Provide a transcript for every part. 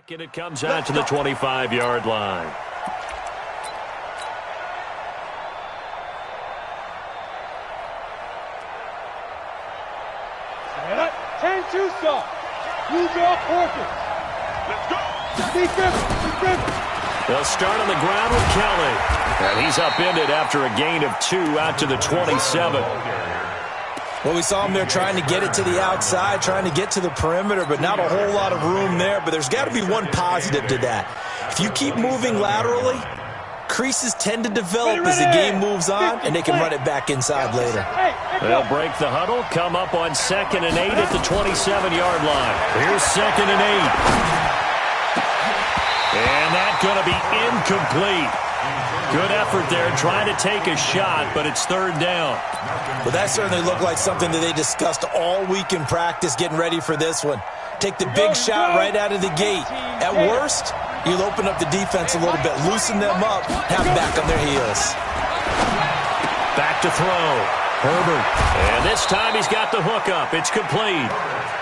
And it comes out to the 25-yard line. They'll start on the ground with Kelly. And he's upended after a gain of 2 out to the 27. Well, we saw him there trying to get it to the outside, trying to get to the perimeter, but not a whole lot of room there. But there's got to be one positive to that. If you keep moving laterally, creases tend to develop as the game moves on, and they can run it back inside later. They'll break the huddle, come up on 2nd and 8 at the 27-yard line. Here's 2nd and 8. And that's going to be incomplete. Good effort there trying to take a shot, but it's 3rd down. Well, that certainly looked like something that they discussed all week in practice getting ready for this one. Take the big shot right out of the gate. At worst, you'll open up the defense a little bit, loosen them up, have them back on their heels. Back to throw. Herbert. And this time he's got the hook up. It's complete.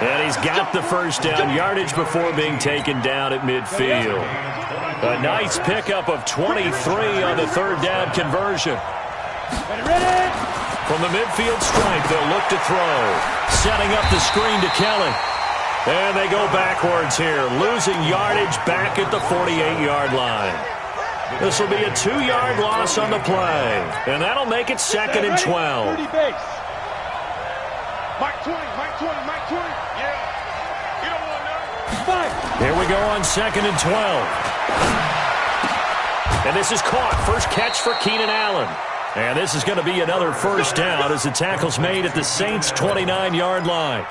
And he's got the first down yardage before being taken down at midfield. A nice pickup of 23 on the 3rd down conversion. From the midfield stripe, they'll look to throw. Setting up the screen to Kelly. And they go backwards here, losing yardage back at the 48-yard line. This will be a 2-yard loss on the play. And that'll make it 2nd and 12. Here we go on 2nd and 12. And this is caught. First catch for Keenan Allen. And this is going to be another first down as the tackle's made at the Saints' 29-yard line.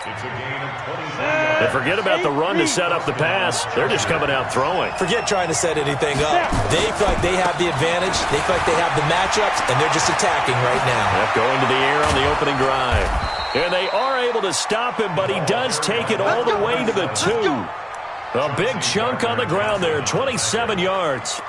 And forget about the run to set up the pass. They're just coming out throwing. Forget trying to set anything up. They feel like they have the advantage. They feel like they have the matchups, and they're just attacking right now. Going to the air on the opening drive. And they are able to stop him, but he does take it all the way to the 2. A big chunk on the ground there, 27 yards.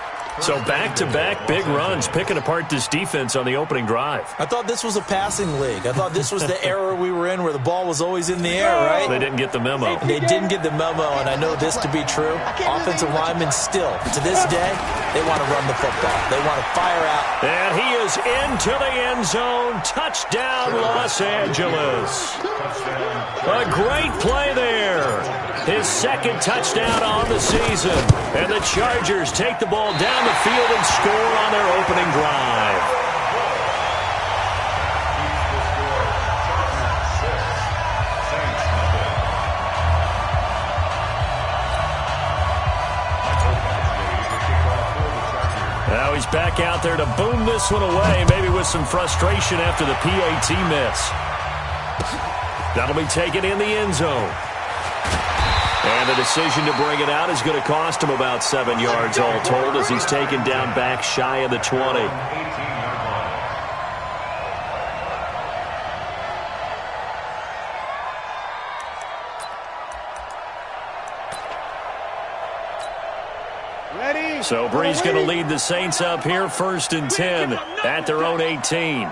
So back-to-back big runs, picking apart this defense on the opening drive. I thought this was a passing league. I thought this was the era we were in where the ball was always in the air, right? They didn't get the memo. They didn't get the memo, and I know this to be true. Offensive linemen still, to this day, they want to run the football. They want to fire out. And he is into the end zone. Touchdown, Los Angeles. A great play there. His 2nd touchdown on the season. And the Chargers take the ball down the field and score on their opening drive. Now he's back out there to boom this one away, maybe with some frustration after the PAT miss. That'll be taken in the end zone. And the decision to bring it out is going to cost him about 7 yards all told as he's taken down back shy of the 20. So Bree's going to lead the Saints up here, 1st and 10 at their own 18.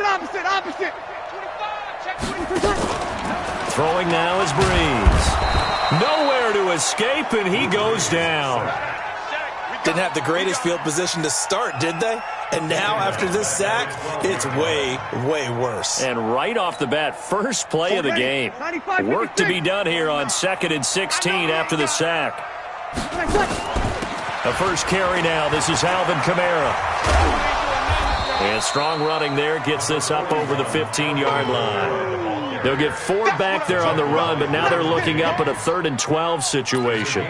Opposite. 25, check 25. Throwing now is Breeze. Nowhere to escape, and he goes down. Didn't have the greatest field position to start, did they? And now, after this sack, it's way, way worse. And right off the bat, first play of the game. Work to be done here on 2nd and 16 after the sack. The first carry now. This is Alvin Kamara. And strong running there gets this up over the 15-yard line. They'll get 4 back there on the run, but now they're looking up at a 3rd and 12 situation.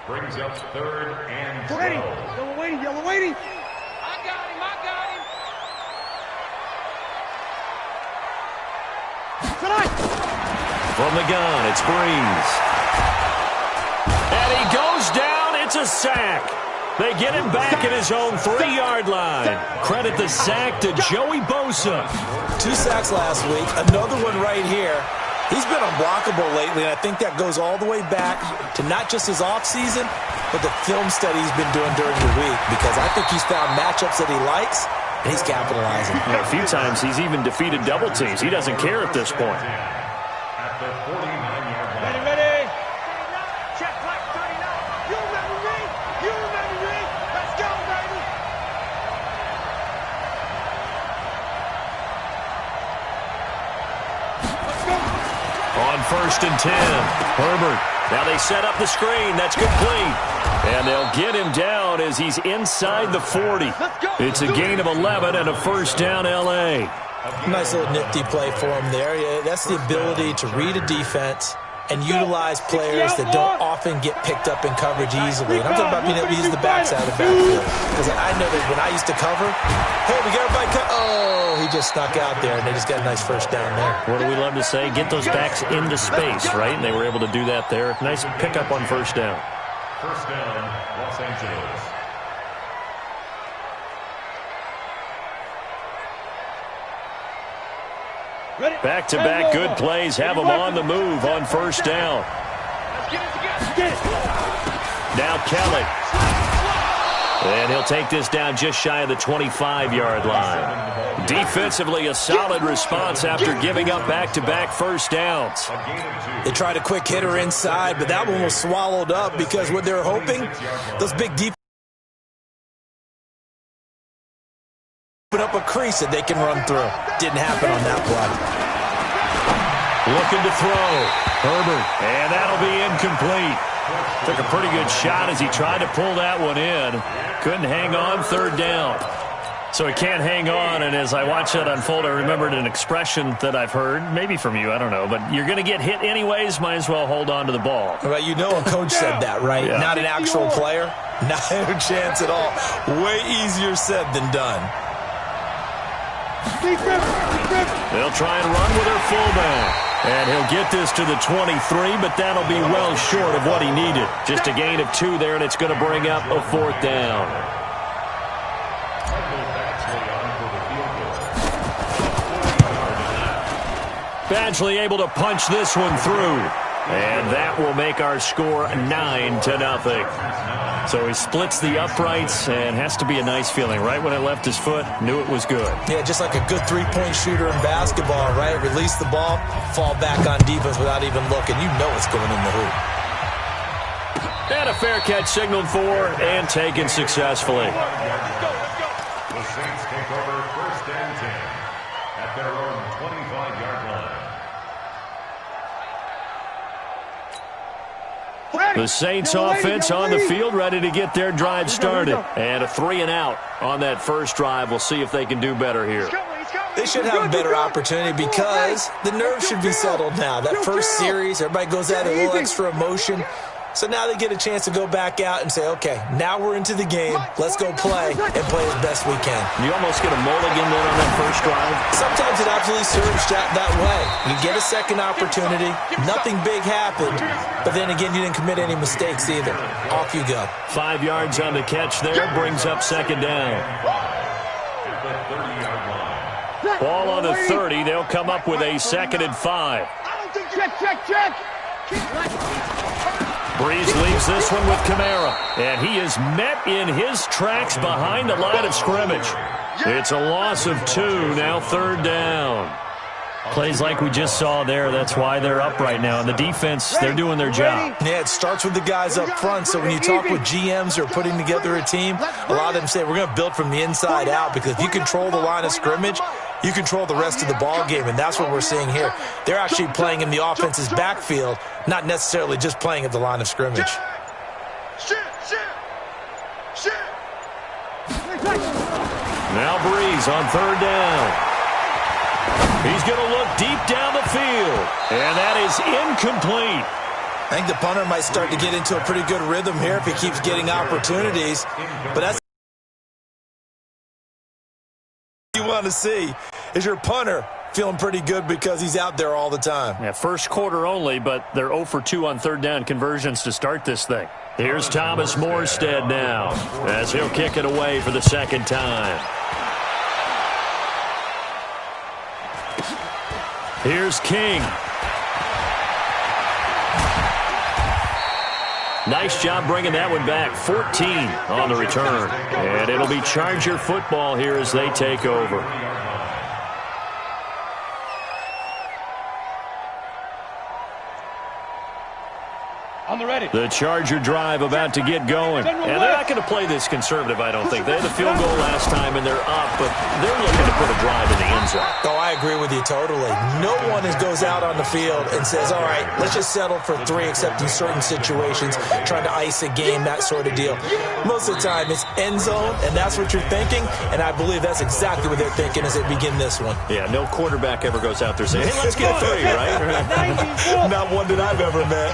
Brings up 3rd and 12. Yellow waiting. I got him. From the gun, it's Breeze. And he goes down. It's a sack. They get him back at his own 3-yard line. Credit the sack to Joey Bosa. 2 sacks last week, another one right here. He's been unblockable lately, and I think that goes all the way back to not just his offseason, but the film study he's been doing during the week, because I think he's found matchups that he likes, and he's capitalizing. A few times he's even defeated double teams. He doesn't care at this point. At the 49-yard line. Ready? Check right, 39. You remember me? You remember me? Let's go, baby. Let's go. On 1st and 10, Herbert. Now they set up the screen. That's complete. And they'll get him down as he's inside the 40. It's a gain of 11 and a first down, L.A. Nice little nifty play for him there. Yeah, that's the ability to read a defense and utilize players that don't often get picked up in coverage easily. And I'm talking about being able to use the backside of the backfield. Because I know that when I used to cover, hey, we got everybody oh, he just snuck out there, and they just got a nice first down there. What do we love to say? Get those backs into space, right? And they were able to do that there. Nice pickup on first down. First down, Los Angeles. Back-to-back good plays have them on the move on first down. Now Kelly. And he'll take this down just shy of the 25-yard line. Defensively, a solid response after giving up back-to-back first downs. They tried a quick hitter inside, but that one was swallowed up because what they're hoping, those big deep open up a crease that they can run through. Didn't happen on that play. Looking to throw. Herbert. And that'll be incomplete. Took a pretty good shot as he tried to pull that one in. Couldn't hang on, third down. So he can't hang on, and as I watched that unfold, I remembered an expression that I've heard, maybe from you, I don't know, but you're going to get hit anyways, might as well hold on to the ball. Well, you know a coach said that, right? Yeah. Not an actual player. Not a chance at all. Way easier said than done. They'll try and run with their fullback. And he'll get this to the 23, but that'll be well short of what he needed. Just a gain of 2 there, and it's going to bring up a fourth down. Badgley able to punch this one through. And that will make our score 9-0. So he splits the uprights, and has to be a nice feeling. Right when it left his foot, knew it was good. Yeah, just like a good three-point shooter in basketball, right? Release the ball, fall back on defense without even looking. You know it's going in the hoop. And a fair catch signaled for and taken successfully. The Saints take over first and 10 at their own 25-yard line. The Saints offense on the field, ready to get their drive started. And a 3-and-out on that first drive. We'll see if they can do better here. They should have a better opportunity because the nerves should be settled now. That first series, everybody goes out a little extra emotion. So now they get a chance to go back out and say, okay, now we're into the game. Let's go play and play as best we can. You almost get a mulligan then on that first drive. Sometimes it absolutely serves that way. You get a second opportunity. Nothing big happened. But then again, you didn't commit any mistakes either. Off you go. 5 yards on the catch there. Brings up second down. Ball on the 30. They'll come up with a 2nd and 5. Check. Breeze leaves this one with Kamara, and he is met in his tracks behind the line of scrimmage. It's a loss of 2, now third down. Plays like we just saw there, that's why they're up right now. And the defense, they're doing their job. Yeah, it starts with the guys up front. So when you talk with GMs who are putting together a team, a lot of them say we're going to build from the inside out, because if you control the line of scrimmage, you control the rest of the ball game, and that's what we're seeing here. They're actually playing in the offense's backfield, not necessarily just playing at the line of scrimmage. Now Breeze on third down. He's going to look deep down the field, and that is incomplete. I think the punter might start to get into a pretty good rhythm here if he keeps getting opportunities, but that's what you want to see is your punter feeling pretty good because he's out there all the time. Yeah, first quarter only, but they're 0 for 2 on third down conversions to start this thing. Here's Thomas Morstead now as he'll kick it away for the second time. Here's King. Nice job bringing that one back. 14 on the return. And it'll be Charger football here as they take over. On the ready. The Charger drive about to get going. And they're not going to play this conservative, I don't think. They had the field goal last time, and they're up, but they're looking to put a drive in the end zone. Oh, I agree with you totally. No one goes out on the field and says, all right, let's just settle for 3, except in certain situations, trying to ice a game, that sort of deal. Most of the time, it's end zone, and that's what you're thinking, and I believe that's exactly what they're thinking as they begin this one. Yeah, no quarterback ever goes out there saying, hey, let's get 3, right? Not one that I've ever met.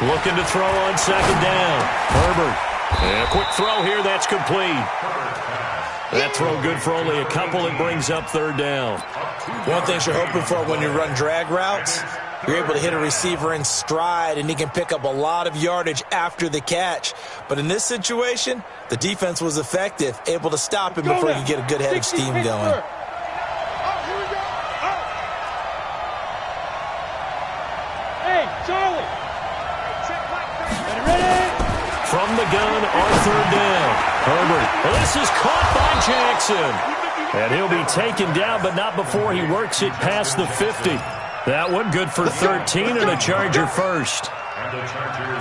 Looking to throw on second down. Herbert. And a quick throw here. That's complete. That throw good for only a couple. It brings up third down. One thing you're hoping for when you run drag routes, you're able to hit a receiver in stride, and he can pick up a lot of yardage after the catch. But in this situation, the defense was effective, able to stop him before he could get a good head of steam going. Hey, Charlie. From the gun, our third down. Herbert. Well, this is caught by Jackson. And he'll be taken down, but not before he works it past the 50. That one good for 13 and a Charger first.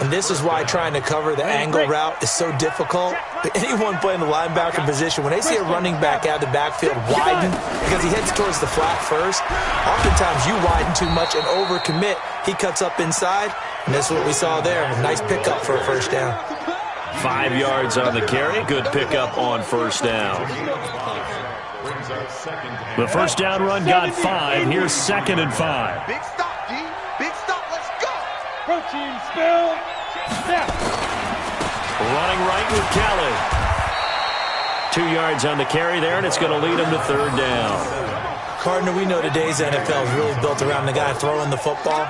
And this is why trying to cover the angle route is so difficult. Anyone playing the linebacker position, when they see a running back out of the backfield widen, because he heads towards the flat first, oftentimes you widen too much and overcommit. He cuts up inside, and that's what we saw there. A nice pickup for a first down. 5 yards on the carry. Good pickup on first down. The first down run got 5. Here's 2nd and 5. Big stop, D. Big stop. Let's go. Protein spill. Snap. Running right with Kelly. 2 yards on the carry there, and it's going to lead him to third down. Gardner, we know today's NFL is really built around the guy throwing the football.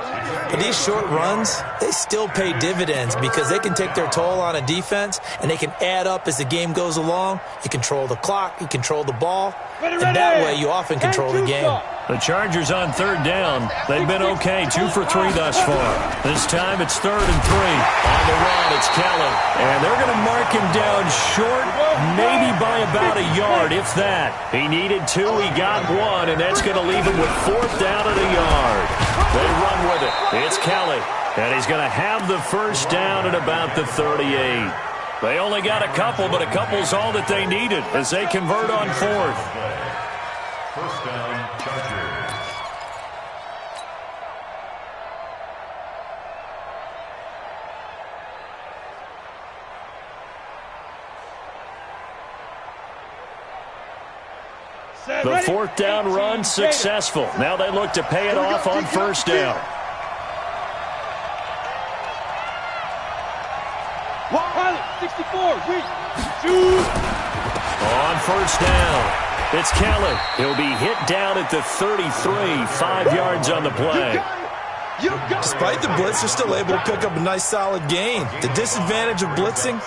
But these short runs, they still pay dividends because they can take their toll on a defense, and they can add up as the game goes along. You control the clock, you control the ball, and that way you often control the game. The Chargers on third down. They've been okay, 2 for 3 thus far. This time it's 3rd and 3. On the run, it's Kelly. And they're going to mark him down short, maybe by about a yard, if that. He needed 2, he got 1, and that's going to leave him with 4th down at a yard. They run with it. It's Kelly, and he's going to have the first down at about the 38. They only got a couple, but a couple's all that they needed as they convert on 4th. First down, Chargers. The 4th down run successful. Now they look to pay it off on first down. 64, shoot. On first down, it's Kelly. He'll be hit down at the 33, 5 yards on the play. Despite the blitz, they're still able to pick up a nice solid gain. The disadvantage of blitzing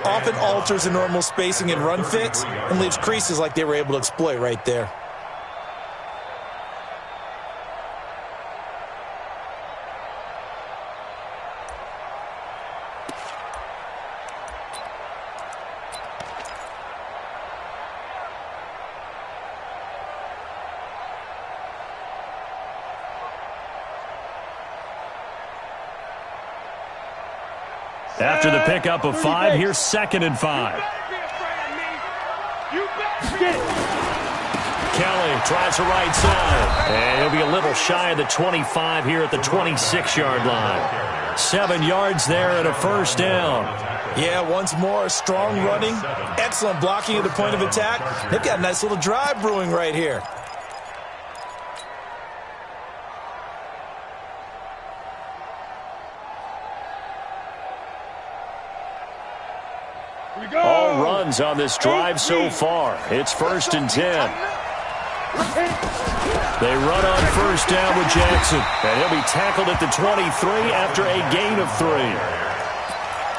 often alters the normal spacing and run fits and leaves creases like they were able to exploit right there. After the pickup of 5, here's 2nd and 5. Kelly tries the right side. And he'll be a little shy of the 25 here at the 26-yard line. 7 yards there and a first down. Yeah, once more, strong running, excellent blocking at the point of attack. They've got a nice little drive brewing right here. All runs on this drive so far. It's 1st and 10. They run on first down with Jackson, and he'll be tackled at the 23 after a gain of 3.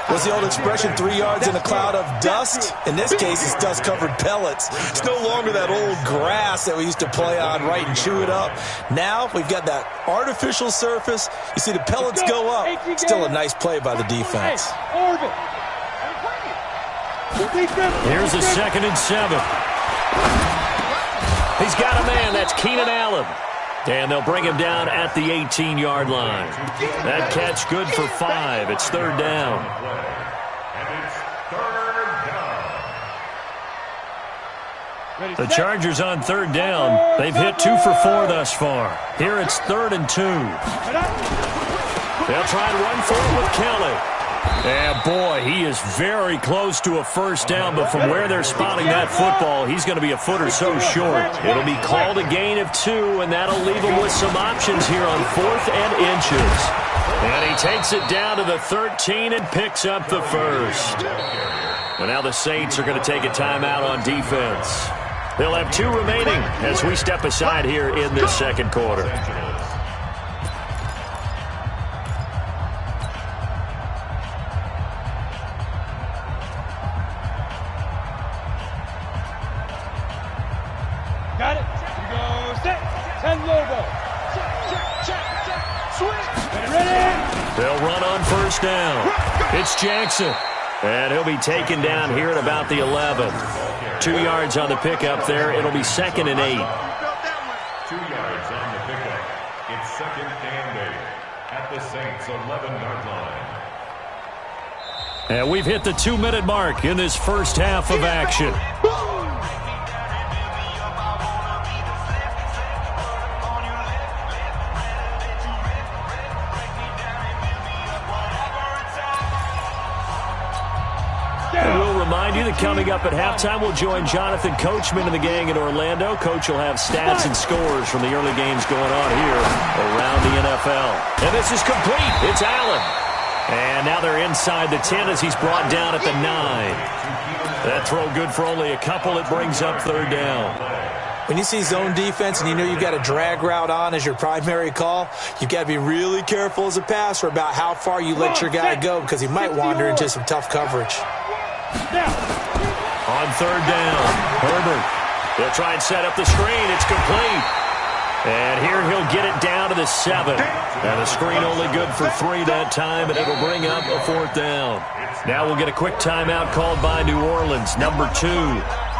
What's the old expression, 3 yards in a cloud of dust? In this case, it's dust-covered pellets. It's no longer that old grass that we used to play on, right, and chew it up. Now we've got that artificial surface. You see the pellets go up. Still a nice play by the defense. Here's a 2nd and 7. He's got a man. That's Keenan Allen. And they'll bring him down at the 18-yard line. That catch good for 5. It's 3rd down. And it's 3rd down. The Chargers on 3rd down. They've hit 2 for 4 thus far. Here it's 3rd and 2. They'll try and run for it with Kelly. And, boy, he is very close to a first down, but from where they're spotting that football, he's going to be a foot or so short. It'll be called a gain of 2, and that'll leave him with some options here on 4th and inches. And he takes it down to the 13 and picks up the first. And now the Saints are going to take a timeout on defense. They'll have 2 remaining as we step aside here in this 2nd quarter. Got it. Here we go. Set. 10 logo. Check. Switch. Ready. They'll run on first down. It's Jackson. And he'll be taken down here at about the 11. 2 yards on the pickup there. It'll be 2nd and 8. 2 yards on the pickup. It's 2nd and 8 at the Saints' 11-yard line. And we've hit the 2-minute mark in this first half of action. Coming up at halftime, we'll join Jonathan Coachman and the gang in Orlando. Coach will have stats and scores from the early games going on here around the NFL. And this is complete. It's Allen. And now they're inside the 10 as he's brought down at the 9. That throw good for only a couple. It brings up 3rd down. When you see zone defense and you know you've got a drag route on as your primary call, you've got to be really careful as a passer about how far you let your guy go because he might wander into some tough coverage. On 3rd down, Herbert. They'll try and set up the screen. It's complete. And here he'll get it down to the 7. And the screen only good for 3 that time, and it'll bring up a 4th down. Now we'll get a quick timeout called by New Orleans, number 2,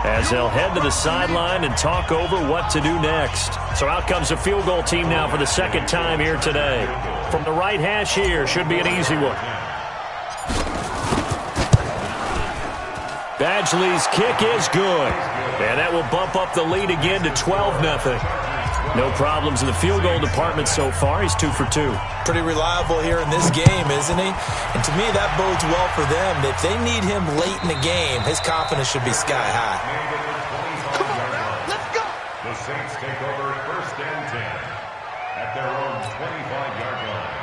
as they'll head to the sideline and talk over what to do next. So out comes the field goal team now for the 2nd time here today. From the right hash here, should be an easy one. Badgley's kick is good. And that will bump up the lead again to 12-0. No problems in the field goal department so far. He's 2 for 2. Pretty reliable here in this game, isn't he? And to me, that bodes well for them. If they need him late in the game, his confidence should be sky high. Come on now. Let's go. The Saints take over 1st and 10 at their own 25-yard line.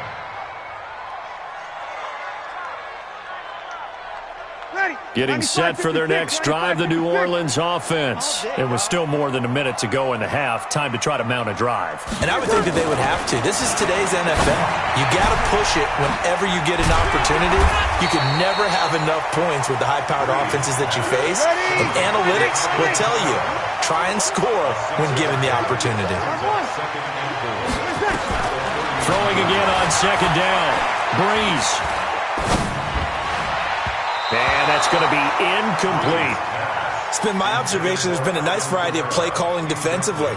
Getting set for their next drive, the New Orleans offense. It was still more than a minute to go in the half. Time to try to mount a drive. And I would think that they would have to. This is today's NFL. You got to push it whenever you get an opportunity. You can never have enough points with the high-powered offenses that you face. And analytics will tell you, try and score when given the opportunity. Throwing again on 2nd down. Breeze. And that's going to be incomplete. It's been my observation there's been a nice variety of play calling defensively.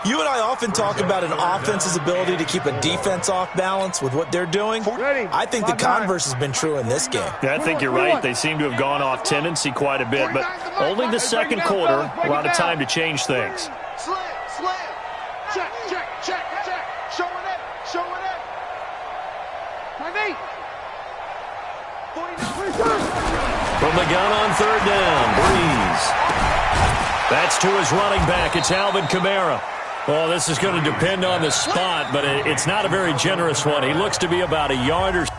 You and I often talk about an offense's ability to keep a defense off balance with what they're doing. I think the converse has been true in this game. Yeah, I think you're right. They seem to have gone off tendency quite a bit, but only the 2nd quarter, a lot of time to change things. Slam. Check. Showing it. My mate. From the gun on 3rd down, Breeze. That's to his running back. It's Alvin Kamara. Well, this is going to depend on the spot, but it's not a very generous one. He looks to be about a yard or so.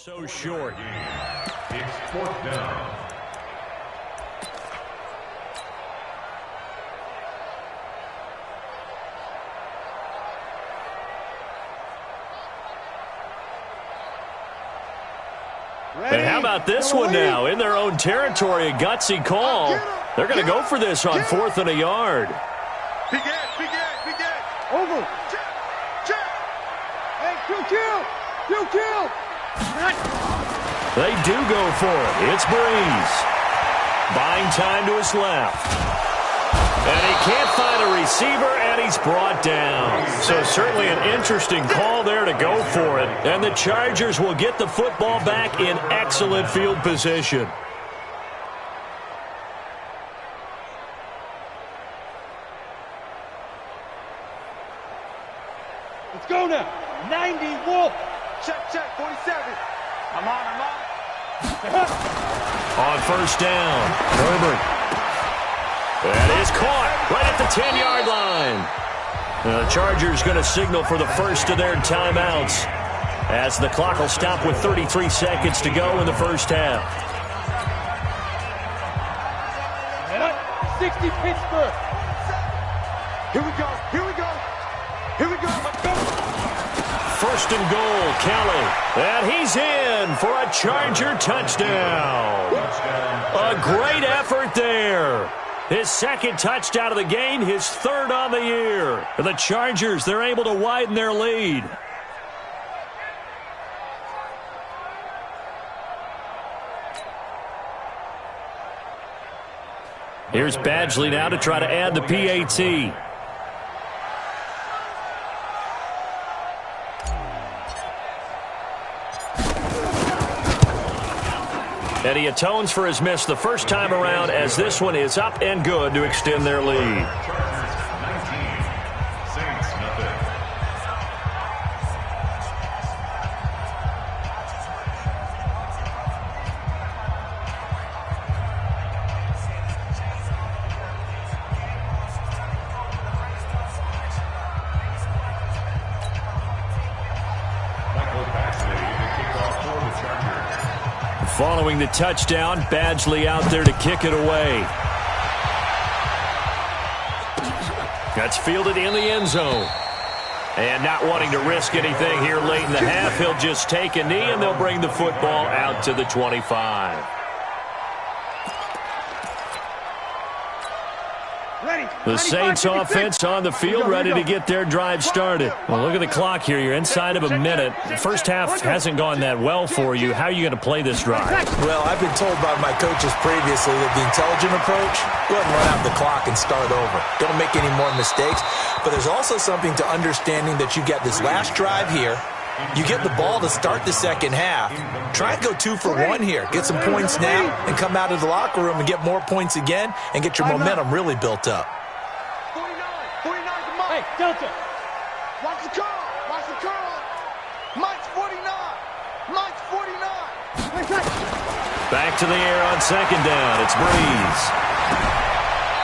So short. It's 4th down. And how about this one now? In their own territory, a gutsy call. They're going to go for this on 4th and a yard. Begin. Over. Check. Hey, kill. They do go for it. It's Breeze. Buying time to his left. And he can't find a receiver, and he's brought down. So certainly an interesting call there to go for it. And the Chargers will get the football back in excellent field position. Let's go now. 90 Wolf. Check. 47. I'm on. On 1st down, Herbert. That is caught right at the 10-yard line. The Chargers going to signal for the first of their timeouts as the clock will stop with 33 seconds to go in the first half. 60 Pittsburgh. Here we go. Let's go. 1st and goal, Kelly. And he's in for a Charger touchdown. A great effort there. His 2nd touchdown of the game, his 3rd on the year. The Chargers, they're able to widen their lead. Here's Badgley now to try to add the PAT. And he atones for his miss the first time around as this one is up and good to extend their lead. Chargers 19, Saints nothing. Michael Paxley, the kickoff for the Chargers. Following the touchdown, Badgley out there to kick it away. That's fielded in the end zone. And not wanting to risk anything here late in the half, he'll just take a knee and they'll bring the football out to the 25. The Saints offense on the field, ready to get their drive started. Well, look at the clock here. You're inside of a minute. The first half hasn't gone that well for you. How are you going to play this drive? Well, I've been told by my coaches previously that the intelligent approach, go ahead and run out the clock and start over. Don't make any more mistakes. But there's also something to understanding that you get this last drive here. You get the ball to start the second half. Try and go 2 for 1 here. Get some points now and come out of the locker room and get more points again and get your momentum really built up. 49 to Mike. Hey, Delta. Watch the curl. Mike's 49. Back to the air on 2nd down. It's Breeze.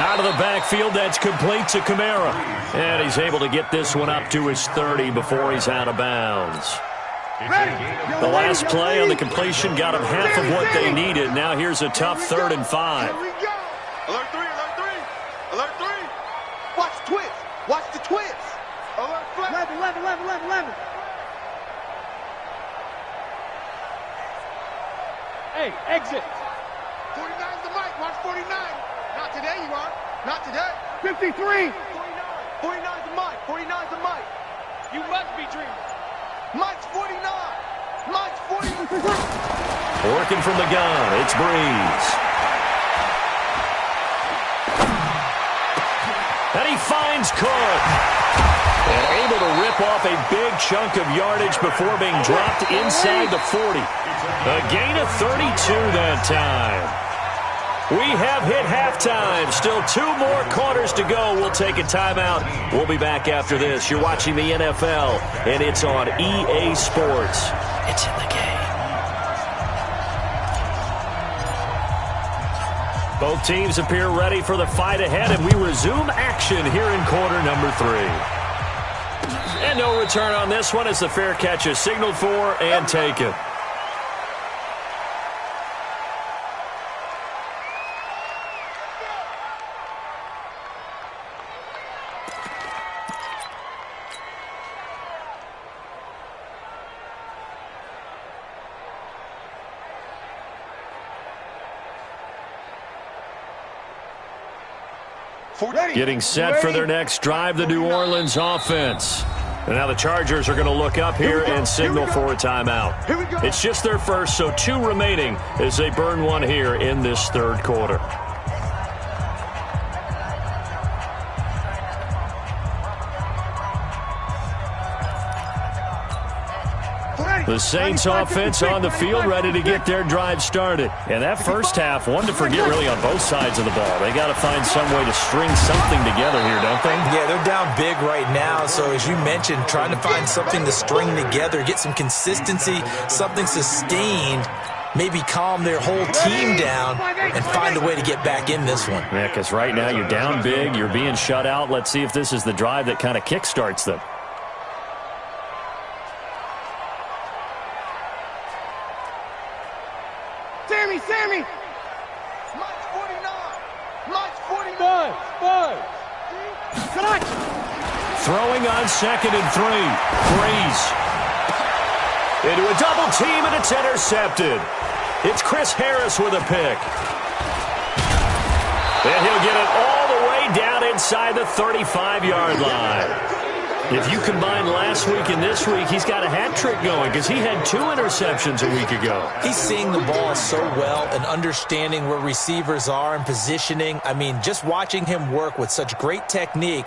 Out of the backfield, that's complete to Kamara. And he's able to get this one up to his 30 before he's out of bounds. The last play on the completion got them half of what they needed. Now here's a tough 3rd and 5. Alert 3. Watch the twist. Alert flat. 11. Hey, exit. 49's the mic. Watch 49. Not today, you are. Not today. 53. 49's the mic. 49's the mic. You must be dreaming. Mike's 49. Working from the gun, it's Breeze. And he finds Cook. And able to rip off a big chunk of yardage before being dropped inside the 40. A gain of 32 that time. We have hit halftime. Still 2 more quarters to go. We'll take a timeout. We'll be back after this. You're watching the NFL, and it's on EA Sports. It's in the game. Both teams appear ready for the fight ahead, and we resume action here in quarter number 3. And no return on this one as the fair catch is signaled for and taken. Getting set for their next drive, the New Orleans offense. And now the Chargers are going to look up here and signal for a timeout. It's just their first, so 2 remaining as they burn one here in this third quarter. The Saints offense on the field, ready to get their drive started. And that first half, one to forget really on both sides of the ball. They got to find some way to string something together here, don't they? Yeah, they're down big right now. So as you mentioned, trying to find something to string together, get some consistency, something sustained, maybe calm their whole team down and find a way to get back in this one. Yeah, because right now you're down big, you're being shut out. Let's see if this is the drive that kind of kickstarts them. Sammy! Mike's 49! Mike's 49! Buzz! Throwing on 2nd and 3. Breeze. Into a double team, and it's intercepted. It's Chris Harris with a pick. And he'll get it all the way down inside the 35-yard line. If you combine last week and this week, he's got a hat trick going because he had 2 interceptions a week ago. He's seeing the ball so well and understanding where receivers are and positioning. I mean, just watching him work with such great technique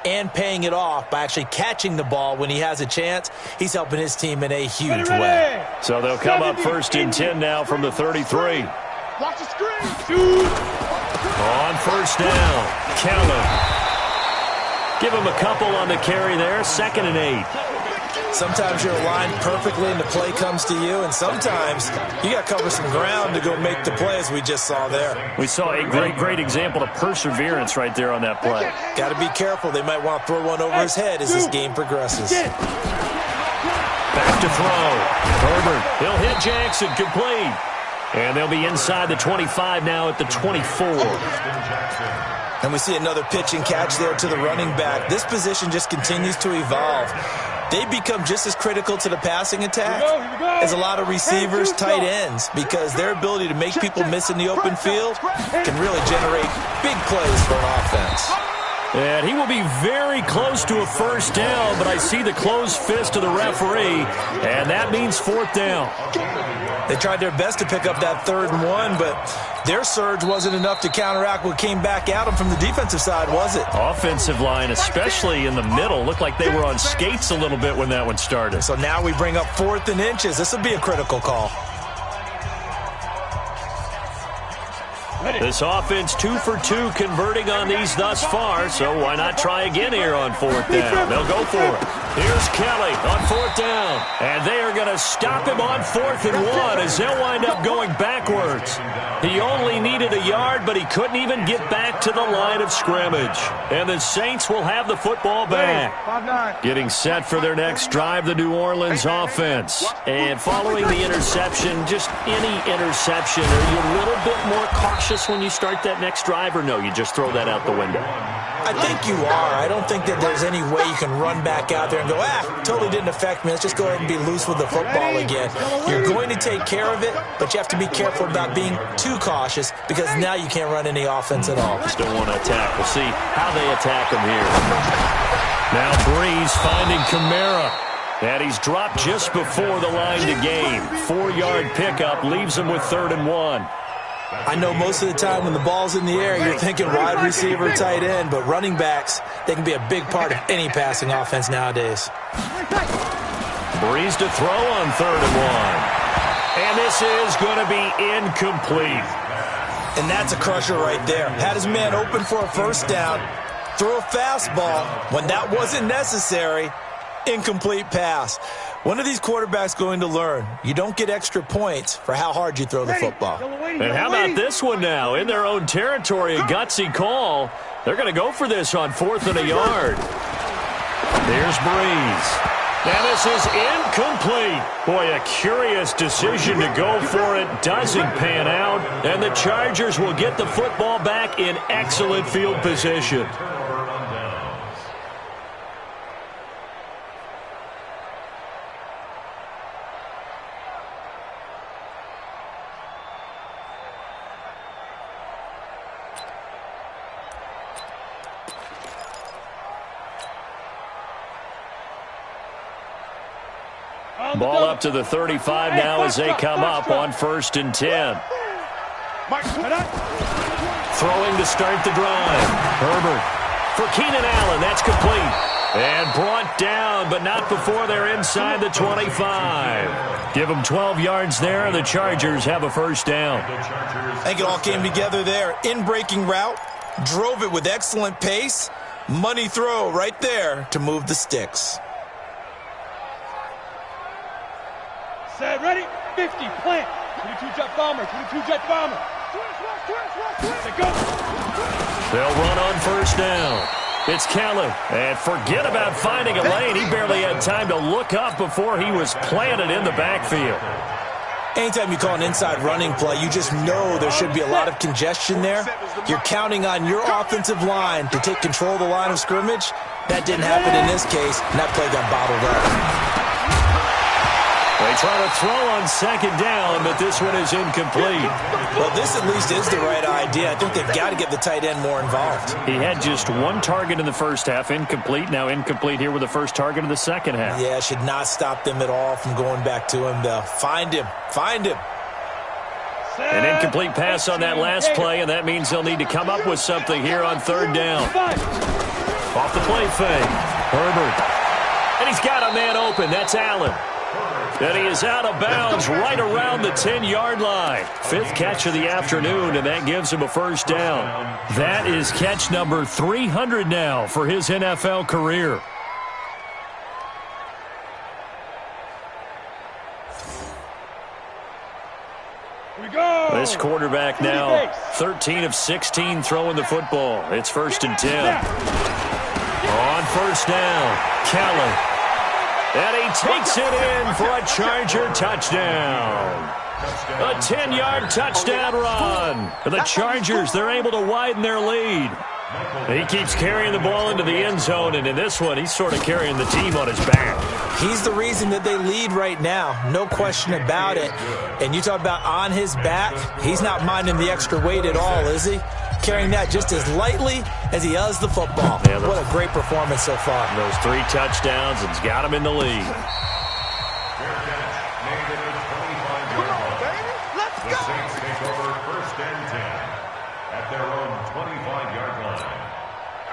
and paying it off by actually catching the ball when he has a chance, he's helping his team in a huge way. So they'll come up 1st and 10 now from the 33. Watch the screen. Shoot. On 1st down, Kellen. Give him a couple on the carry there, 2nd and 8. Sometimes you're aligned perfectly and the play comes to you, and sometimes you got to cover some ground to go make the play, as we just saw there. We saw a great example of perseverance right there on that play. Got to be careful. They might want to throw one over his head as this game progresses. Back to throw. Herbert, he'll hit Jackson, complete. And they'll be inside the 25 now at the 24. And we see another pitch and catch there to the running back. This position just continues to evolve. They become just as critical to the passing attack as a lot of receivers, tight ends, because their ability to make people miss in the open field can really generate big plays for an offense. And he will be very close to a 1st down, but I see the closed fist of the referee, and that means 4th down. They tried their best to pick up that 3rd and 1, but their surge wasn't enough to counteract what came back at them from the defensive side, was it? Offensive line, especially in the middle, looked like they were on skates a little bit when that one started. So now we bring up 4th and inches. This will be a critical call. This offense 2 for 2 converting on these thus far, so why not try again here on 4th down? They'll go for it. Here's Kelly on 4th down, and they are going to stop him on 4th and 1 as they'll wind up going backwards. He only needed a yard, but he couldn't even get back to the line of scrimmage. And the Saints will have the football back. Getting set for their next drive, the New Orleans offense. And following the interception, just any interception, are you a little bit more cautious when you start that next drive, or no, you just throw that out the window? I think you are. I don't think that there's any way you can run back out there and go, totally didn't affect me. Let's just go ahead and be loose with the football again. You're going to take care of it, but you have to be careful about being too cautious because now you can't run any offense at all. Just don't want to attack. We'll see how they attack him here. Now Breeze finding Kamara. And he's dropped just before the line to gain. 4-yard pickup leaves him with 3rd and 1. I know most of the time when the ball's in the air, you're thinking wide receiver, tight end, but running backs, they can be a big part of any passing offense nowadays. Breeze to throw on 3rd and 1. And this is going to be incomplete. And that's a crusher right there. Had his man open for a 1st down, threw a fastball when that wasn't necessary, incomplete pass. When are these quarterbacks going to learn? You don't get extra points for how hard you throw the football. And how about this one now? In their own territory, a gutsy call. They're going to go for this on 4th and a yard. There's Breeze. And this is incomplete. Boy, a curious decision to go for it. Doesn't pan out. And the Chargers will get the football back in excellent field position. Ball up to the 35 now as they come up on 1st and 10. Throwing to start the drive. Herbert for Keenan Allen. That's complete. And brought down, but not before they're inside the 25. Give them 12 yards there. The Chargers have a 1st down. I think it all came together there. In-breaking route. Drove it with excellent pace. Money throw right there to move the sticks. Set, ready, 50, plant. 22-jet bomber, 22-jet bomber. Let's go. They'll run on 1st down. It's Kelly. And forget about finding a lane. He barely had time to look up before he was planted in the backfield. Anytime you call an inside running play, you just know there should be a lot of congestion there. You're counting on your offensive line to take control of the line of scrimmage. That didn't happen in this case, and that play got bottled up. They try to throw on 2nd down, but this one is incomplete. Well, this at least is the right idea. I think they've got to get the tight end more involved. He had just 1 target in the 1st half, incomplete. Now incomplete here with the 1st target of the 2nd half. Yeah, should not stop them at all from going back to him, though. Find him. Find him. An incomplete pass on that last play, and that means they'll need to come up with something here on 3rd down. Off the play fake. Herbert. And he's got a man open. That's Allen. And he is out of bounds right around the 10-yard line. 5th catch of the afternoon, and that gives him a 1st down. That is catch number 300 now for his NFL career. This quarterback now 13 of 16 throwing the football. It's 1st and 10. On 1st down, Kelly. And he takes it in for a Charger touchdown. A 10-yard touchdown run. The Chargers, they're able to widen their lead. He keeps carrying the ball into the end zone, and in this one, he's sort of carrying the team on his back. He's the reason that they lead right now. No question about it. And you talk about on his back, he's not minding the extra weight at all, is he? Carrying that just as lightly as he does the football. Yeah, what a great performance so far. Those 3 touchdowns, it's got him in the lead. Come on, baby. Let's go. Take over 1st and 10 at their own 25-yard line.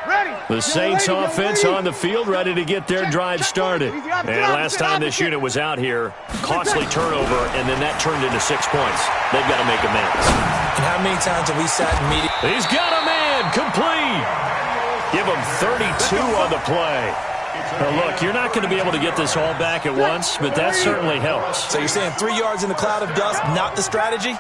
Ready. The Saints offense on the field, ready to get their drive started. And last time this unit was out here, costly turnover, and then that turned into 6 points. They've got to make amends. And how many times have we sat in meetings? He's got a man, complete. Give him 32 on the play. Now look, you're not going to be able to get this all back at once, but that certainly helps. So you're saying 3 yards in a cloud of dust, not the strategy?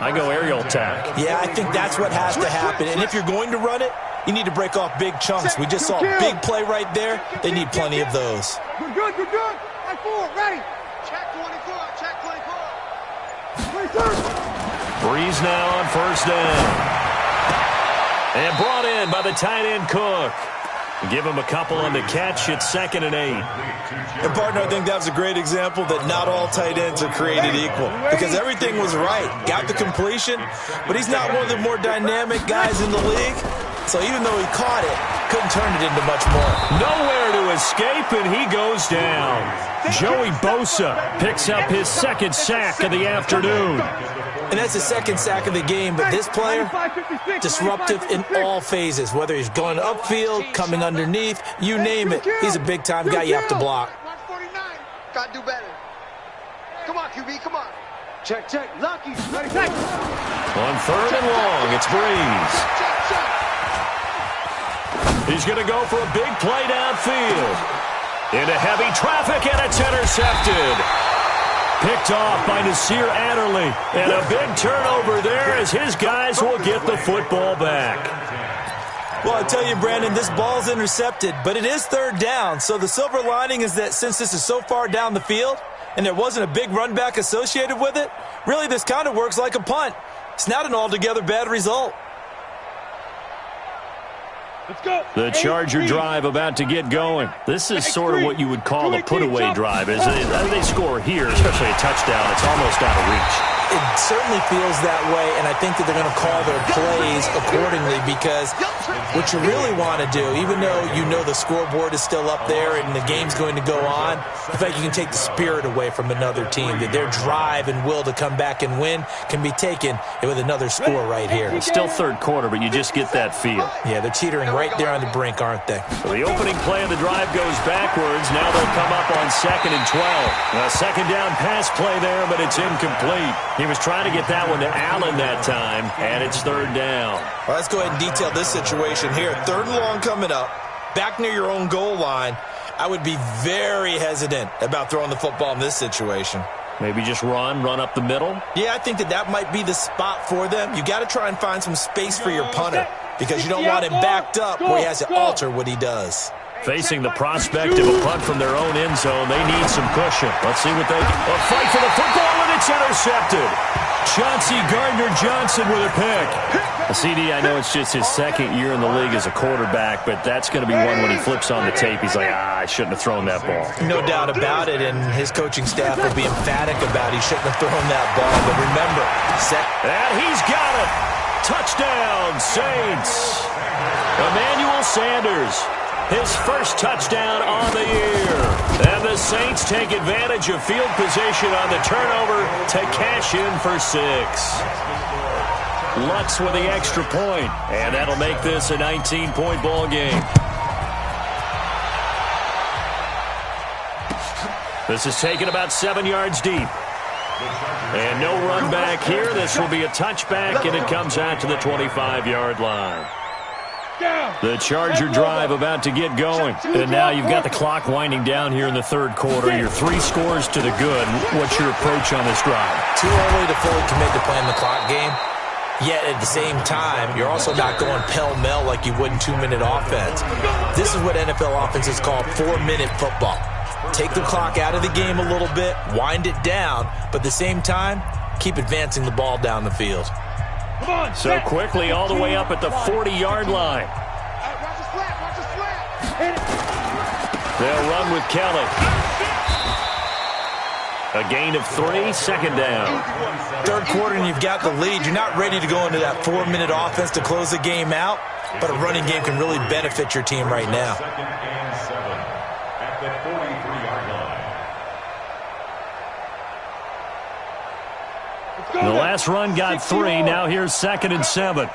I go aerial attack. Yeah, I think that's what has to happen. And if you're going to run it, you need to break off big chunks. We just saw a big play right there. They need plenty of those. You're good, you're good. Right forward, ready. Check 24, check 24. Breeze now on 1st down. And brought in by the tight end Cook. Give him a couple on the catch. It's 2nd and 8. And, partner, I think that was a great example that not all tight ends are created equal. Because everything was right. Got the completion, but he's not one of the more dynamic guys in the league. So even though he caught it, couldn't turn it into much more. Nowhere to escape, and he goes down. Joey Bosa picks up his 2nd sack of the afternoon. And that's the 2nd sack of the game, but this player, disruptive in all phases, whether he's going upfield, coming underneath, you name it. He's a big-time guy you have to block. Watch 49. Got to do better. Come on, QB, come on. Check, check. Lucky. Ready, check. On 3rd and long, it's Breeze. He's going to go for a big play downfield. Into heavy traffic, and it's intercepted. Picked off by Nasir Adderley. And a big turnover there as his guys will get the football back. Well, I tell you, Brandon, this ball's intercepted, but it is 3rd down. So the silver lining is that since this is so far down the field and there wasn't a big run back associated with it, really this kind of works like a punt. It's not an altogether bad result. Let's go. The Charger drive about to get going. This is sort of what you would call a put-away drive. As they score here, especially a touchdown, it's almost out of reach. It certainly feels that way, and I think that they're going to call their plays accordingly, because what you really want to do, even though you know the scoreboard is still up there and the game's going to go on, the fact you can take the spirit away from another team, that their drive and will to come back and win can be taken with another score right here. It's still third quarter, but you just get that feel. Yeah, they're teetering right there on the brink, aren't they? So the opening play of the drive goes backwards. Now they'll come up on 2nd and 12. A second down pass play there, but it's incomplete. He was trying to get that one to Allen that time, and it's 3rd down. Well, let's go ahead and detail this situation here. 3rd and long coming up, back near your own goal line. I would be very hesitant about throwing the football in this situation. Maybe just run up the middle? Yeah, I think that might be the spot for them. You got to try and find some space for your punter, because you don't want him backed up where he has to alter what he does. Facing the prospect of a punt from their own end zone, they need some cushion. Let's see what they can. A fight for the football, and it's intercepted. Chauncey Gardner-Johnson with a pick. CD, I know it's just his 2nd year in the league as a quarterback, but that's going to be one when he flips on the tape. He's like, I shouldn't have thrown that ball. No doubt about it, and his coaching staff will be emphatic about he shouldn't have thrown that ball. But remember, and he's got it. Touchdown, Saints. Emmanuel Sanders. His first touchdown on the year. And the Saints take advantage of field position on the turnover to cash in for 6. Lutz with the extra point, and that'll make this a 19-point ball game. This is taken about 7 yards deep. And no run back here. This will be a touchback, and it comes out to the 25-yard line. The Charger drive about to get going. And now you've got the clock winding down here in the 3rd quarter. You're 3 scores to the good. What's your approach on this drive? Too early to fully commit to playing the clock game. Yet at the same time, you're also not going pell-mell like you would in 2-minute offense. This is what NFL offenses call 4-minute football. Take the clock out of the game a little bit, wind it down, but at the same time, keep advancing the ball down the field. So quickly all the way up at the 40-yard line. They'll run with Kelly. A gain of 3, 2nd down. 3rd quarter and you've got the lead. You're not ready to go into that 4-minute offense to close the game out, but a running game can really benefit your team right now. 2nd and 7 at the 43-yard line. The last run got 3. Now here's 2nd and 7.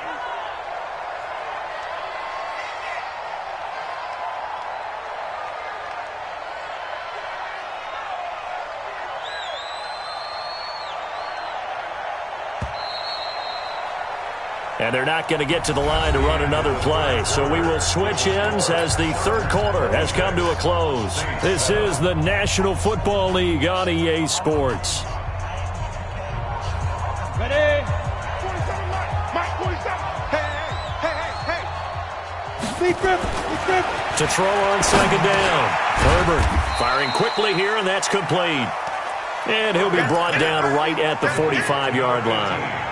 And they're not going to get to the line to run another play. So we will switch ends as the 3rd quarter has come to a close. This is the National Football League on EA Sports. Ready? 47, Mike, 47. Hey. Be grip. To throw on 2nd down. Herbert firing quickly here, and that's complete. And he'll be brought down right at the 45-yard line.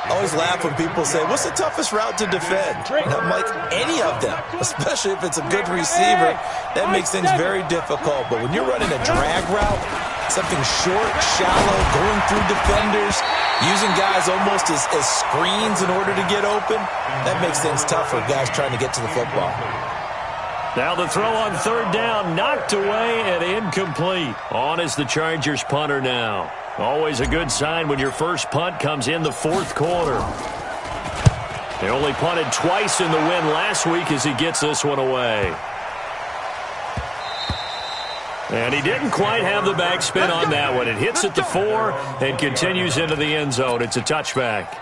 I always laugh when people say, what's the toughest route to defend? And I'm like, any of them, especially if it's a good receiver. That makes things very difficult. But when you're running a drag route, something short, shallow, going through defenders, using guys almost as screens in order to get open, that makes things tough for guys trying to get to the football. Now the throw on 3rd down, knocked away and incomplete. On is the Chargers punter now. Always a good sign when your first punt comes in the 4th quarter. They only punted twice in the win last week as he gets this one away. And he didn't quite have the backspin on that one. It hits at the 4 and continues into the end zone. It's a touchback.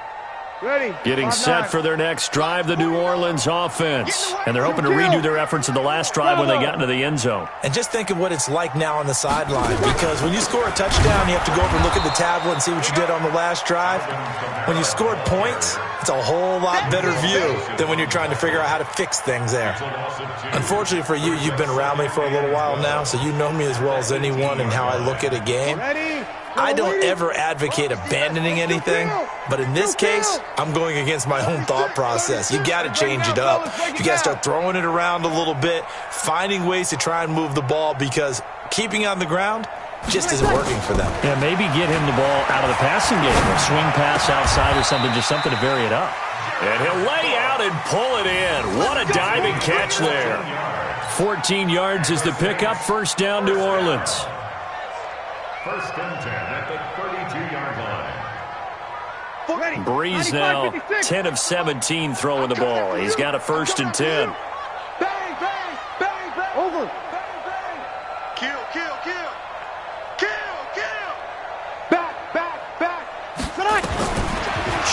Ready. Getting set for their next drive, the New Orleans offense. And they're hoping to redo their efforts in the last drive when they got into the end zone. And just think of what it's like now on the sideline, because when you score a touchdown, you have to go over and look at the tablet and see what you did on the last drive. When you scored points, it's a whole lot better view than when you're trying to figure out how to fix things there. Unfortunately for you, you've been around me for a little while now, so you know me as well as anyone and how I look at a game. I don't ever advocate abandoning anything, but in this case, I'm going against my own thought process. You got to change it up. You got to start throwing it around a little bit, finding ways to try and move the ball, because keeping on the ground, just isn't working for them. Yeah, maybe get him the ball out of the passing game. A swing pass outside or something, just something to vary it up. And he'll lay out and pull it in. What a diving catch there. 14 yards is the pickup. First down, New Orleans. First and 10 at the 32-yard line. Breeze now 10 of 17 throwing the ball. He's got a first and 10. Bang, bang, bang, bang. Over. Bang, bang. Kill, kill, kill. Kill, kill. Back, back, back. Tonight.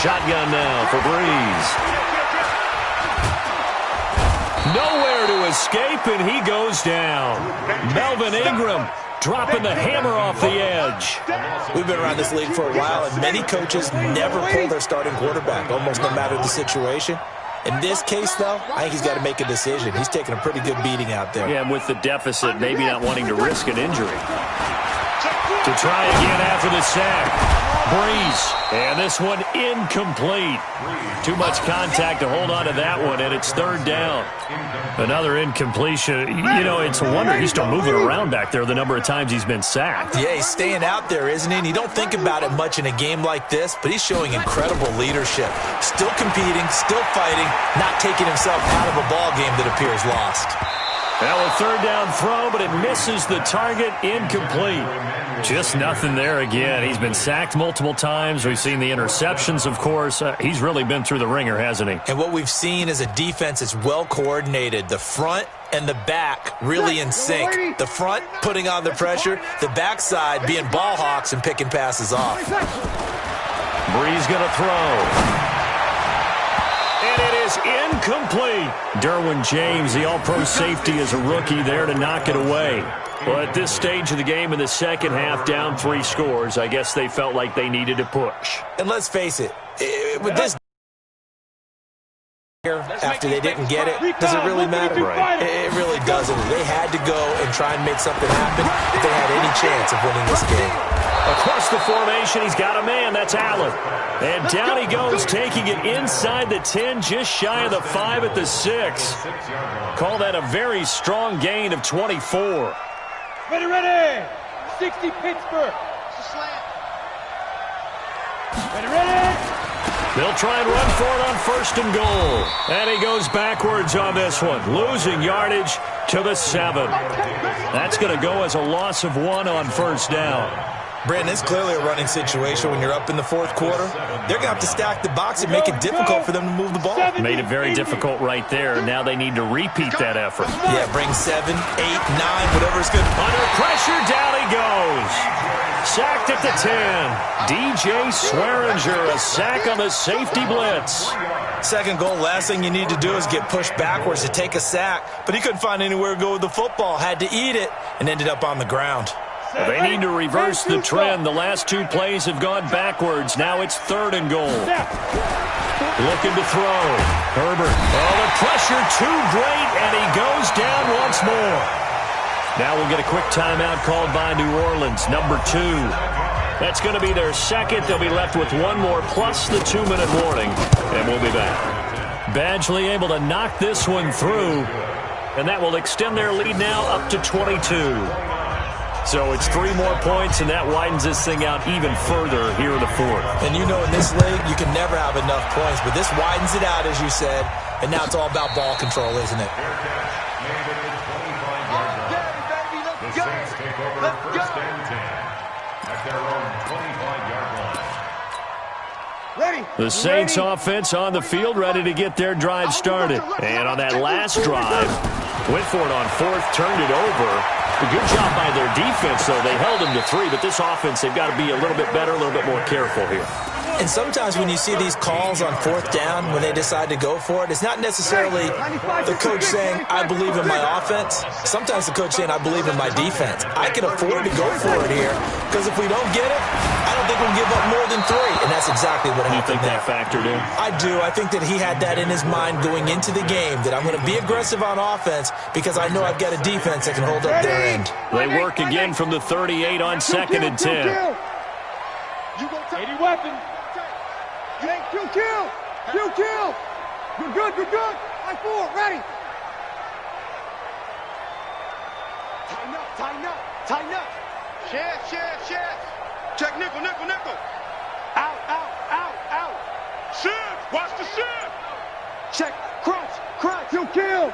Shotgun now for Breeze. Nowhere to escape, and he goes down. Melvin Ingram dropping the hammer off the edge. We've been around this league for a while, and many coaches never pull their starting quarterback, almost no matter the situation. In this case, though, I think he's got to make a decision. He's taking a pretty good beating out there. Yeah, and with the deficit, maybe not wanting to risk an injury. To try again after the sack. Breeze, and this one incomplete. Too much contact to hold on to that one, and it's third down. Another incompletion. You know, it's a wonder he's still moving around back there the number of times he's been sacked. Yeah, he's staying out there, isn't he? And you don't think about it much in a game like this, but he's showing incredible leadership. Still competing, still fighting, not taking himself out of a ball game that appears lost. Now a third down throw, but it misses the target, incomplete. Just nothing there again. He's been sacked multiple times. We've seen the interceptions, of course. He's really been through the ringer, hasn't he? And what we've seen is a defense that's well coordinated. The front and the back really in sync. The front putting on the pressure, the backside being ball hawks and picking passes off. Breeze going to throw. And it is incomplete. Derwin James, the all-pro safety, is a rookie there to knock it away. Well, at this stage of the game in the second half, down 3 scores, I guess they felt like they needed to push. And let's face it, with this after they didn't get it, does it really matter? Right. It really doesn't. They had to go and try and make something happen if they had any chance of winning this game. Across the formation, he's got a man. That's Allen. And down he goes, taking it inside the 10, just shy of the 5 at the 6. Call that a very strong gain of 24. Ready, ready. 60 Pittsburgh. Ready, ready. They'll try and run for it on first and goal. And he goes backwards on this one, losing yardage to the 7. That's going to go as a loss of 1 on first down. Brandon, it's clearly a running situation when you're up in the fourth quarter. They're going to have to stack the box and make it difficult for them to move the ball. Made it very difficult right there. Now they need to repeat that effort. Yeah, bring 7, 8, 9, whatever's good. Under pressure, down he goes. Sacked at the 10. DJ Swearinger, a sack on the safety blitz. Second goal, last thing you need to do is get pushed backwards to take a sack. But he couldn't find anywhere to go with the football. Had to eat it and ended up on the ground. Well, they need to reverse the trend. The last 2 plays have gone backwards. Now it's third and goal. Looking to throw. Herbert. Oh, the pressure too great, and he goes down once more. Now we'll get a quick timeout called by New Orleans, number 2. That's going to be their second. They'll be left with 1 more plus the 2-minute warning, and we'll be back. Badgley able to knock this one through, and that will extend their lead now up to 22. So it's 3 more points, and that widens this thing out even further here in the fourth. And you know in this league, you can never have enough points, but this widens it out, as you said, and now it's all about ball control, isn't it? The Saints take over first and 10 at their own 25-yard line. The Saints offense on the field, ready to get their drive started. And on that last drive, went for it on 4th, turned it over. A good job by their defense, though. They held them to 3, but this offense, they've got to be a little bit better, a little bit more careful here. And sometimes when you see these calls on 4th down, when they decide to go for it, it's not necessarily the coach saying, I believe in my offense. Sometimes the coach saying, I believe in my defense. I can afford to go for it here, because if we don't get it, I don't think we'll give up more than 3. And that's exactly what happened there. You think that factored in? I do. I think that he had that in his mind going into the game, that I'm going to be aggressive on offense because I know I've got a defense that can hold up their end. They work again from the 38 on 2nd and 10. You go 80 weapon. Kill, kill. Kill, kill. You're good, you're good. Line 4, ready. Tighten up, tighten up, tighten up. Shift. Check nickel. Out. Shift. Watch the shift. Check. Crunch. You kill.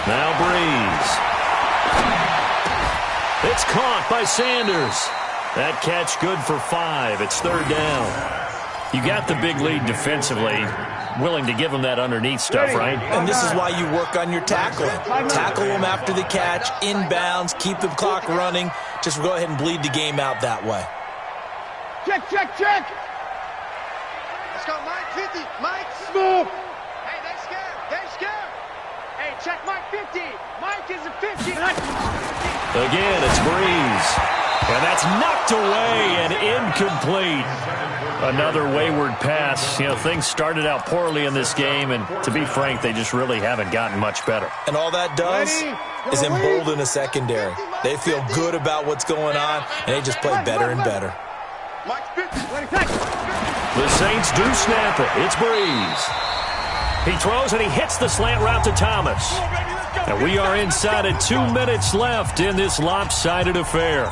Now Breeze. It's caught by Sanders. That catch good for 5. It's third down. You got the big lead defensively. Willing to give them that underneath stuff, right? And this is why you work on your tackling. Tackle them after the catch, inbounds, keep the clock running. Just go ahead and bleed the game out that way. Check. Let's go, Mike 50. Mike, smooth. Hey, they scared. Hey, check Mike 50. Mike is a 50. Again, it's Breeze. And that's knocked away and incomplete. Another wayward pass. You know, things started out poorly in this game, and to be frank, they just really haven't gotten much better. And all that does is embolden a secondary. They feel good about what's going on, and they just play better and better. The Saints do snap it. It's Breeze. He throws and he hits the slant route to Thomas. And we are inside of 2 minutes left in this lopsided affair.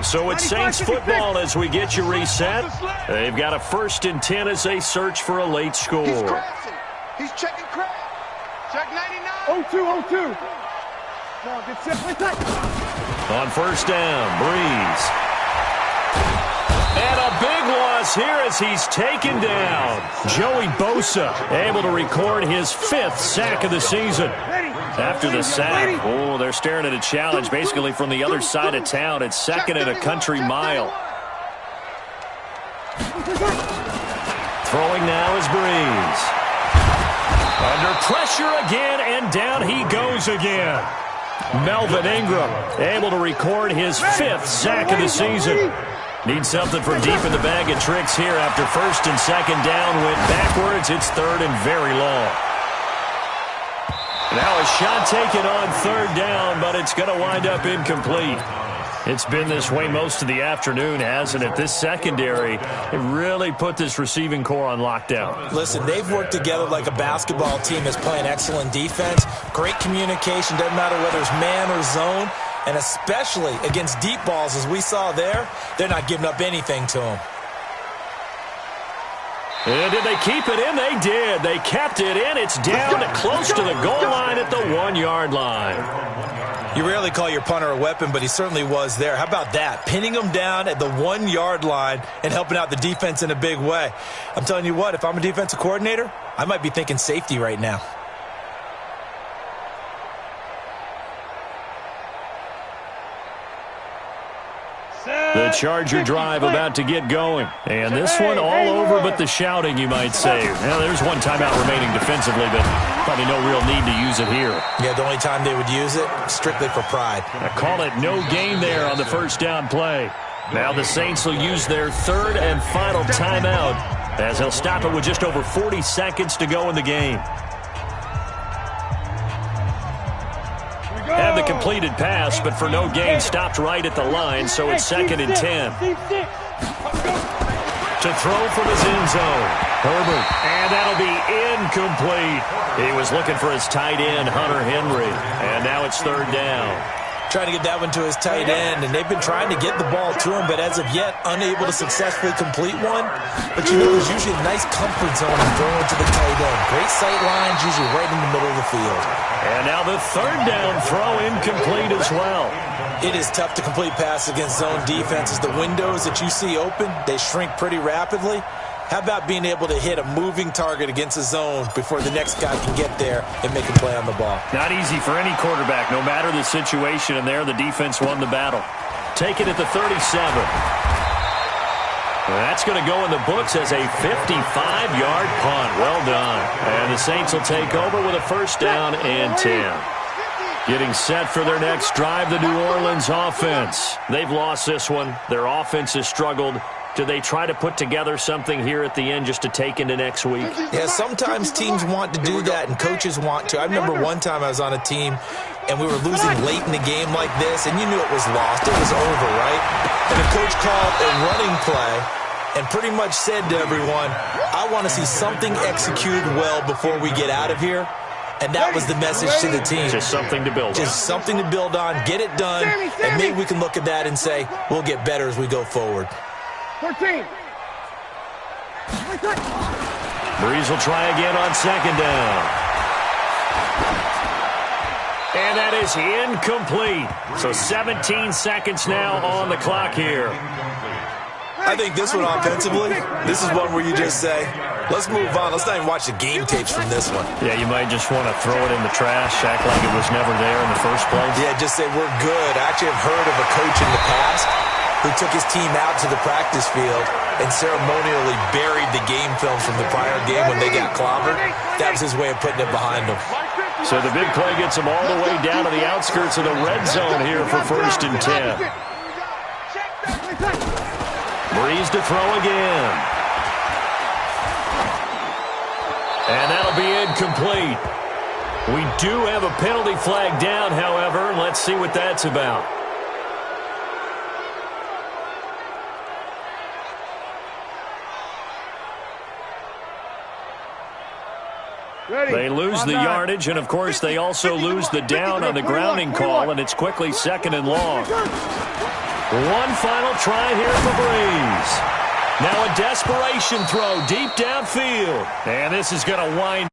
So it's Saints football as we get you reset. They've got a 1st and 10 as they search for a late score. He's checking crab. Check 99. 0-2. Come on, get set. On first down, Breeze. And a big loss here as he's taken down. Joey Bosa able to record his 5th sack of the season. After the sack, they're staring at a challenge basically from the other side of town. It's 2nd and a country mile. Throwing now is Breeze. Under pressure again, and down he goes again. Melvin Ingram able to record his 5th sack of the season. Needs something from deep in the bag of tricks here after 1st and 2nd down. Went backwards. It's 3rd and very long. Now a shot taken on 3rd down, but it's going to wind up incomplete. It's been this way most of the afternoon, hasn't it? This secondary, it really put this receiving core on lockdown. Listen, they've worked together like a basketball team that's playing excellent defense. Great communication, doesn't matter whether it's man or zone. And especially against deep balls, as we saw there, they're not giving up anything to them. And did they keep it in? They did. They kept it in. It's down close to the goal line at the 1-yard line. You rarely call your punter a weapon, but he certainly was there. How about that? Pinning him down at the 1-yard line and helping out the defense in a big way. I'm telling you what, if I'm a defensive coordinator, I might be thinking safety right now. The Charger drive about to get going. And this one all over but the shouting, you might say. Now, there's one timeout remaining defensively, but probably no real need to use it here. Yeah, the only time they would use it, strictly for pride. I call it no gain there on the first down play. Now the Saints will use their 3rd and final timeout as they'll stop it with just over 40 seconds to go in the game. Had the completed pass, but for no gain, stopped right at the line, so it's 2nd and 10. To throw from his end zone, Herbert, and that'll be incomplete. He was looking for his tight end, Hunter Henry, and now it's 3rd down. Trying to get that one to his tight end, and they've been trying to get the ball to him, but as of yet, unable to successfully complete one. But you know, there's usually a nice comfort zone in throwing to the tight end. Great sight lines, usually right in the middle of the field. And now the 3rd down throw incomplete as well. It is tough to complete passes against zone defenses. The windows that you see open, they shrink pretty rapidly. How about being able to hit a moving target against a zone before the next guy can get there and make a play on the ball? Not easy for any quarterback, no matter the situation, and there the defense won the battle. Take it at the 37. That's going to go in the books as a 55-yard punt. Well done. And the Saints will take over with a 1st down and 10. Getting set for their next drive, the New Orleans offense. They've lost this one. Their offense has struggled. Do they try to put together something here at the end just to take into next week? Yeah, sometimes teams want to do that and coaches want to. I remember one time I was on a team and we were losing late in the game like this, and you knew it was lost. It was over, right? And the coach called a running play, and pretty much said to everyone, I want to see something executed well before we get out of here. And that was the message to the team. Just something to build on. Just something to build on, get it done, and maybe we can look at that and say, we'll get better as we go forward. 13. Breeze will try again on second down. And that is incomplete. So 17 seconds now on the clock here. I think this one offensively, this is one where you just say, let's move on. Let's not even watch the game tapes from this one. Yeah, you might just want to throw it in the trash, act like it was never there in the first place. Yeah, just say we're good. I actually have heard of a coach in the past who took his team out to the practice field and ceremonially buried the game film from the prior game when they got clobbered. That was his way of putting it behind them. So the big play gets them all the way down to the outskirts of the red zone here for 1st and 10. Breeze to throw again. And that'll be incomplete. We do have a penalty flag down, however. Let's see what that's about. They lose the yardage, and, of course, they also lose the down on the grounding call, and it's quickly 2nd and long. One final try here for Breeze. Now a desperation throw deep downfield. And this is going to wind